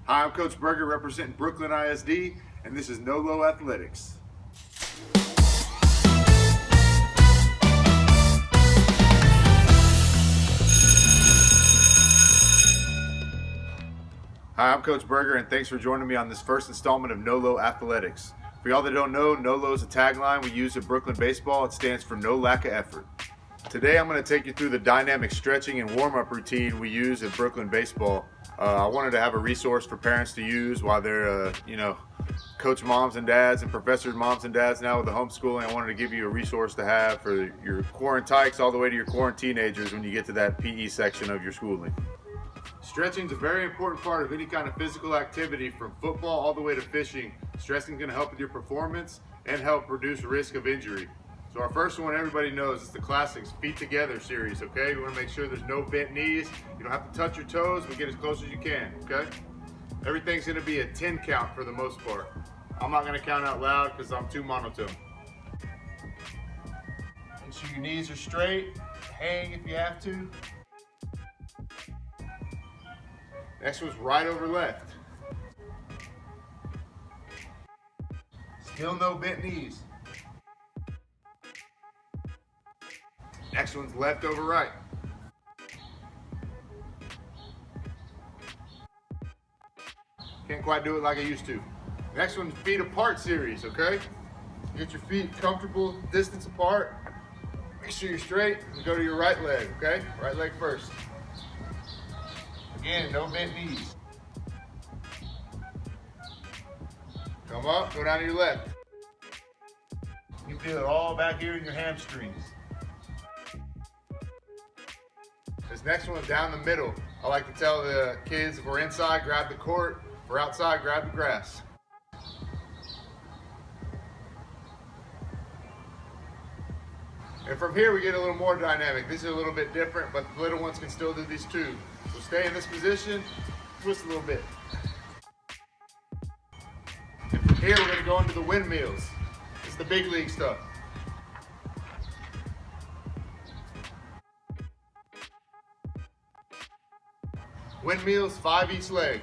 Hi, I'm Coach Berger representing Brookeland ISD, and this is No-Low Athletics. Hi, I'm Coach Berger, and thanks for joining me on this first installment of No-Low Athletics. For y'all that don't know, No-Low is a tagline we use at Brookeland Baseball. It stands for no lack of effort. Today I'm going to take you through the dynamic stretching and warm-up routine we use at Brookeland Baseball. I wanted to have a resource for parents to use while they're, coach moms and dads and professors moms and dads now with the homeschooling. I wanted to give you a resource to have for your quarantines all the way to your quaranteenagers when you get to that PE section of your schooling. Stretching is a very important part of any kind of physical activity, from football all the way to fishing. Stretching is going to help with your performance and help reduce risk of injury. So our first one everybody knows is the classics feet together series, okay? We want to make sure there's no bent knees. You don't have to touch your toes, but get as close as you can, okay? Everything's going to be a 10 count for the most part. I'm not going to count out loud because I'm too monotone. Make sure your knees are straight. Hang if you have to. Next one's right over left. Still no bent knees. Next one's left over right. Can't quite do it like I used to. Next one's feet apart series, okay? Get your feet comfortable distance apart. Make sure you're straight and go to your right leg, okay? Right leg first. Again, no bent knees. Come up, go down to your left. You feel it all back here in your hamstrings. This next one is down the middle. I like to tell the kids, if we're inside, grab the court. If we're outside, grab the grass. And from here, we get a little more dynamic. These are a little bit different, but the little ones can still do these too. So stay in this position, twist a little bit. And from here, we're gonna go into the windmills. It's the big league stuff. Windmills, 5 each leg.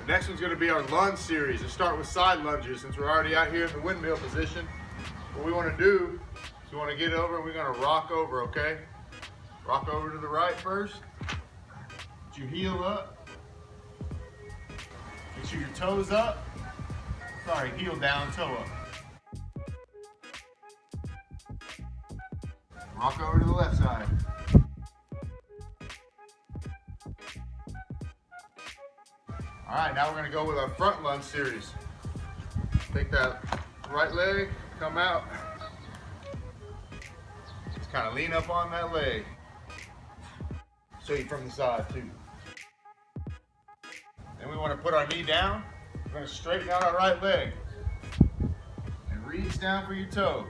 The next one's gonna be our lunge series. Let's start with side lunges since we're already out here in the windmill position. What we wanna do is we wanna get over and we're gonna rock over, okay? Rock over to the right first. Get your heel up. Make sure your toes up. Sorry, heel down, toe up. Rock over to the left side. All right, now we're gonna go with our front lunge series. Take that right leg, come out. Just kind of lean up on that leg. Show you from the side too. Then we wanna put our knee down. We're gonna straighten out our right leg. And reach down for your toe.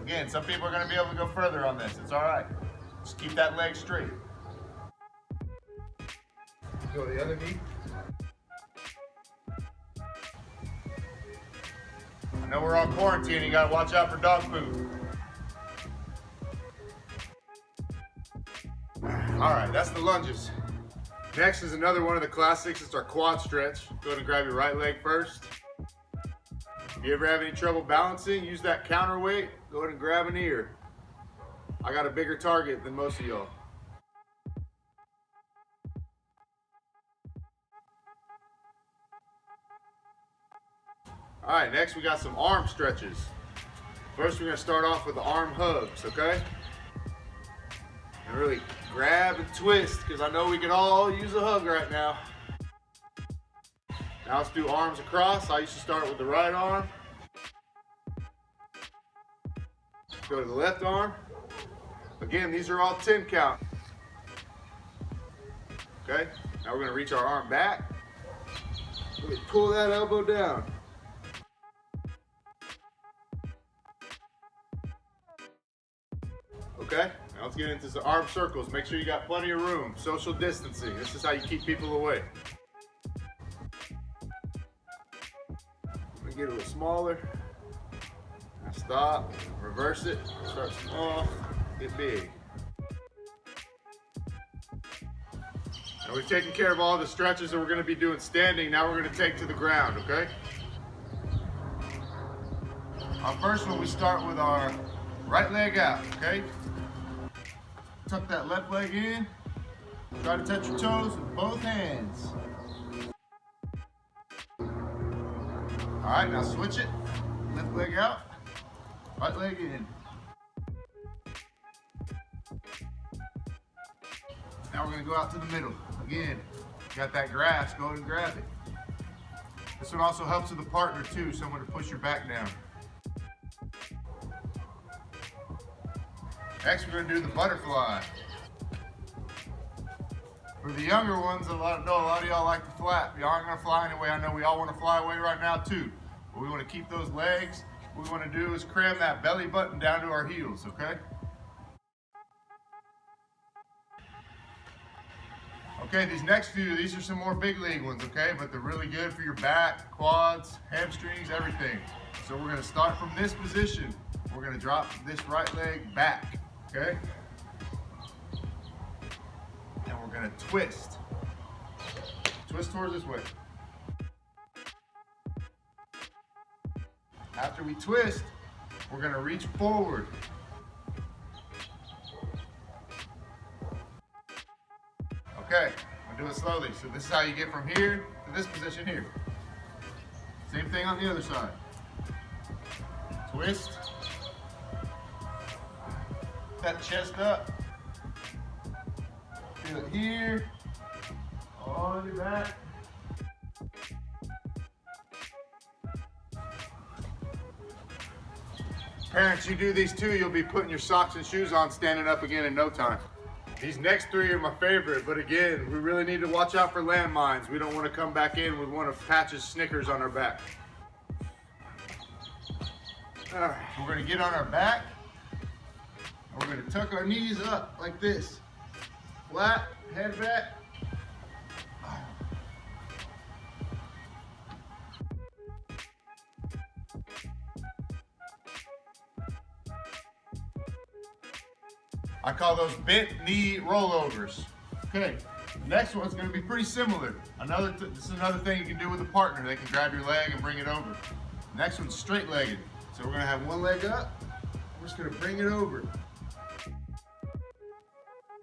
Again, some people are gonna be able to go further on this. It's all right. Just keep that leg straight. Go to the other knee. I know we're on quarantine, you gotta watch out for dog food. All right, that's the lunges. Next is another one of the classics. It's our quad stretch. Go ahead and grab your right leg first. If you ever have any trouble balancing, use that counterweight. Go ahead and grab an ear. I got a bigger target than most of y'all. All right, next we got some arm stretches. First, we're gonna start off with the arm hugs, okay? And really grab and twist, because I know we can all use a hug right now. Now let's do arms across. I used to start with the right arm. Go to the left arm. Again, these are all 10 count. Okay, now we're gonna reach our arm back. Really pull that elbow down. Okay, now let's get into the arm circles. Make sure you got plenty of room. Social distancing. This is how you keep people away. Get a little smaller. Now stop, reverse it, start small, get big. Now we've taken care of all the stretches that we're going to be doing standing. Now we're going to take to the ground, okay? Our first one, we start with our right leg out, okay? Tuck that left leg in. Try to touch your toes with both hands. All right, now switch it. Left leg out, right leg in. Now we're gonna go out to the middle. Again, got that grass, go ahead and grab it. This one also helps with the partner too, someone to push your back down. Next, we're gonna do the butterfly. For the younger ones, a lot of y'all like to flap. Y'all aren't gonna fly anyway. I know we all wanna fly away right now too. But we wanna keep those legs. What we wanna do is cram that belly button down to our heels, okay? Okay, these next few, these are some more big league ones, okay? But they're really good for your back, quads, hamstrings, everything. So we're gonna start from this position. We're gonna drop this right leg back, okay? And we're gonna twist. Twist towards this way. After we twist, we're gonna reach forward. Okay, I'm gonna do it slowly. So this is how you get from here to this position here. Same thing on the other side. Twist. That chest up. Feel it here. On your back. Parents, you do these too, you'll be putting your socks and shoes on standing up again in no time. These next three are my favorite, but again, we really need to watch out for landmines. We don't want to come back in with one of Patch's Snickers on our back. All right, we're gonna get on our back, and we're gonna tuck our knees up like this. Flat, head back. I call those bent knee rollovers. Okay, next one's gonna be pretty similar. This is another thing you can do with a partner. They can grab your leg and bring it over. Next one's straight legged. So we're gonna have one leg up. We're just gonna bring it over.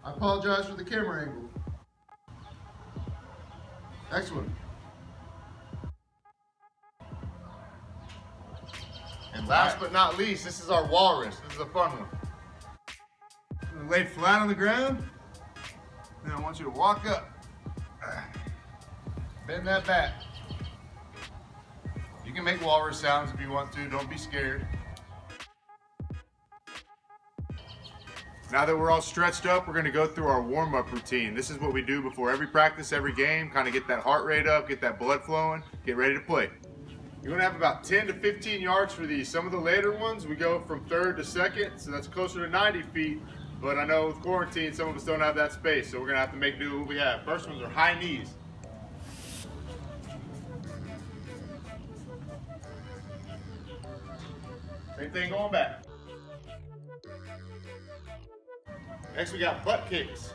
I apologize for the camera angle. Next one. And last but not least, this is our walrus. This is a fun one. Lay flat on the ground. Then I want you to walk up. Bend that back. You can make walrus sounds if you want to. Don't be scared. Now that we're all stretched up, we're gonna go through our warm-up routine. This is what we do before every practice, every game, kind of get that heart rate up, get that blood flowing, get ready to play. You're gonna have about 10 to 15 yards for these. Some of the later ones, we go from third to second, so that's closer to 90 feet. But I know with quarantine, some of us don't have that space, so we're gonna have to make do with what we have. First ones are high knees. Same thing going back. Next we got butt kicks.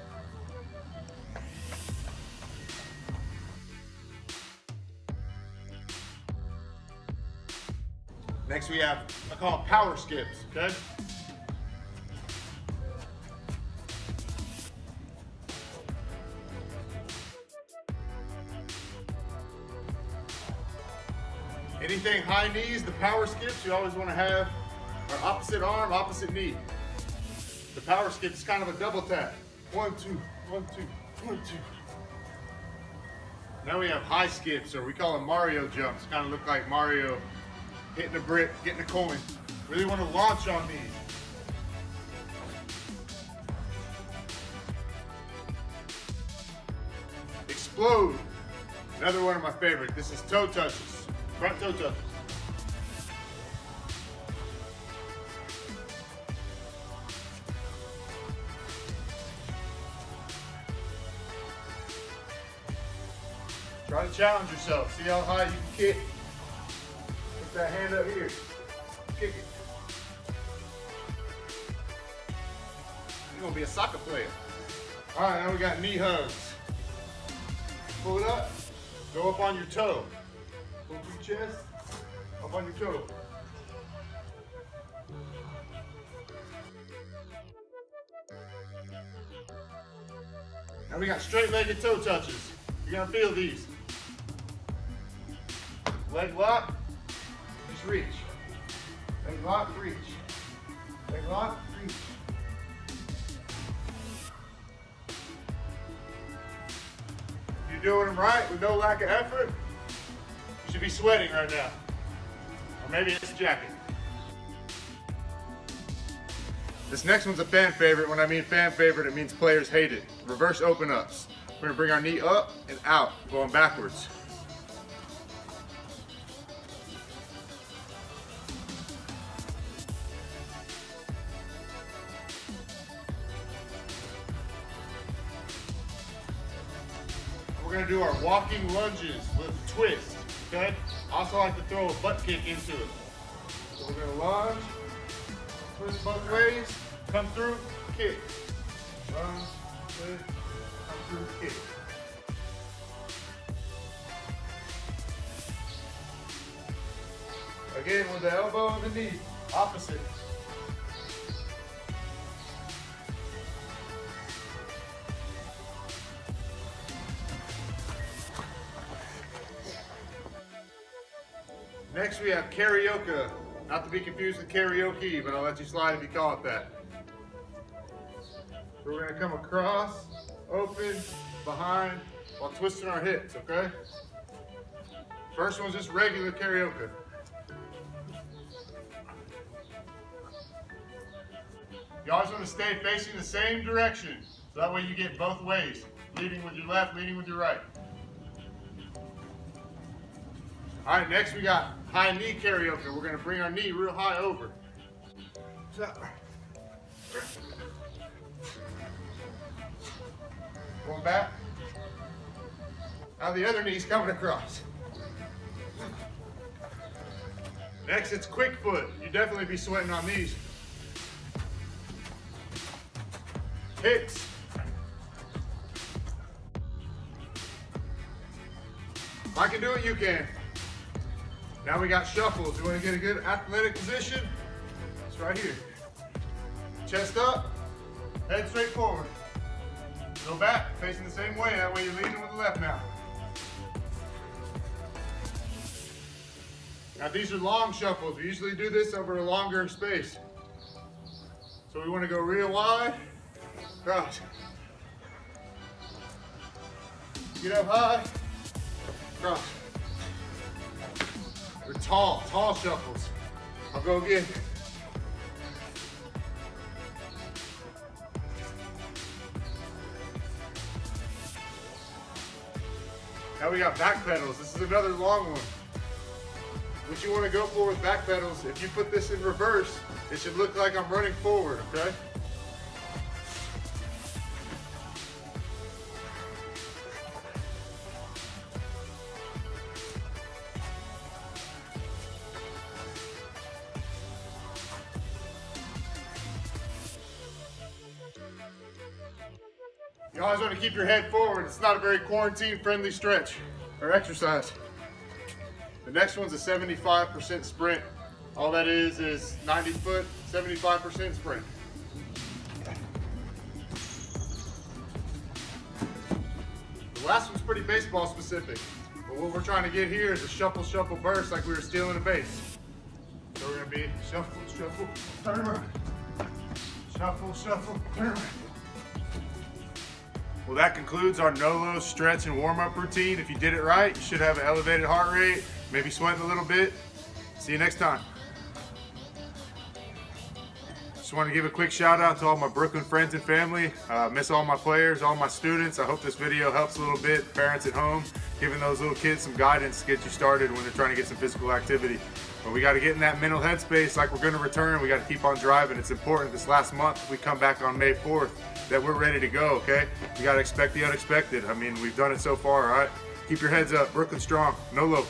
Next we have, I call them power skips, okay? Anything high knees, the power skips, you always want to have our opposite arm, opposite knee. The power skip is kind of a double tap. 1, 2, 1, 2, 1, 2. Now we have high skips, or we call them Mario jumps. Kind of look like Mario hitting a brick, getting a coin. Really want to launch on these. Explode. Another one of my favorite. This is toe touches. Front toe touches. Try to challenge yourself. See how high you can kick. Put that hand up here. Kick it. You're gonna be a soccer player. All right, now we got knee hugs. Pull it up. Go up on your toe. Pull through your chest. Up on your toe. Now we got straight-legged toe touches. You're gonna feel these. Leg lock, just reach. Leg lock, reach. Leg lock, reach. If you're doing them right with no lack of effort, you should be sweating right now. Or maybe it's a jacket. This next one's a fan favorite. When I mean fan favorite, it means players hate it. Reverse open ups. We're gonna bring our knee up and out, going backwards. We're gonna do our walking lunges with a twist, okay? I also like to throw a butt kick into it. So we're gonna lunge, twist both ways, come through, kick. Lunge, twist, come through, kick. Again, with the elbow and the knee, opposite. Next we have CARIOCA, not to be confused with karaoke, but I'll let you slide if you call it that. We're going to come across, open, behind, while twisting our hips, okay? First one's just regular CARIOCA. You always want to stay facing the same direction, so that way you get both ways, leading with your left, leading with your right. All right, next we got high knee CARIOCA. We're gonna bring our knee real high over. Going back. Now the other knee's coming across. Next, it's quick foot. You definitely be sweating on these. Kicks. If I can do it, you can. Now we got shuffles. You want to get a good athletic position? It's right here. Chest up, head straight forward. Go back, facing the same way. That way you're leading with the left now. Now these are long shuffles. We usually do this over a longer space. So we want to go real wide, cross. Get up high, cross. They're tall shuffles. I'll go again. Now we got back pedals. This is another long one. What you want to go for with back pedals, if you put this in reverse, it should look like I'm running forward, okay? You always want to keep your head forward. It's not a very quarantine-friendly stretch or exercise. The next one's a 75% sprint. All that is 90 foot, 75% sprint. The last one's pretty baseball specific, but what we're trying to get here is a shuffle, shuffle, burst like we were stealing a base. So we're gonna be shuffle, shuffle, turn around. Shuffle, shuffle, turn around. Well, that concludes our no-low stretch and warm-up routine. If you did it right, you should have an elevated heart rate, maybe sweating a little bit. See you next time. Just want to give a quick shout out to all my Brooklyn friends and family. Miss all my players, all my students. I hope this video helps a little bit. Parents at home, giving those little kids some guidance to get you started when they're trying to get some physical activity. But we got to get in that mental headspace like we're going to return. We got to keep on driving. It's important this last month, if we come back on May 4th, that we're ready to go, okay? You got to expect the unexpected. I mean, we've done it so far, all right? Keep your heads up. Brooklyn strong. No low.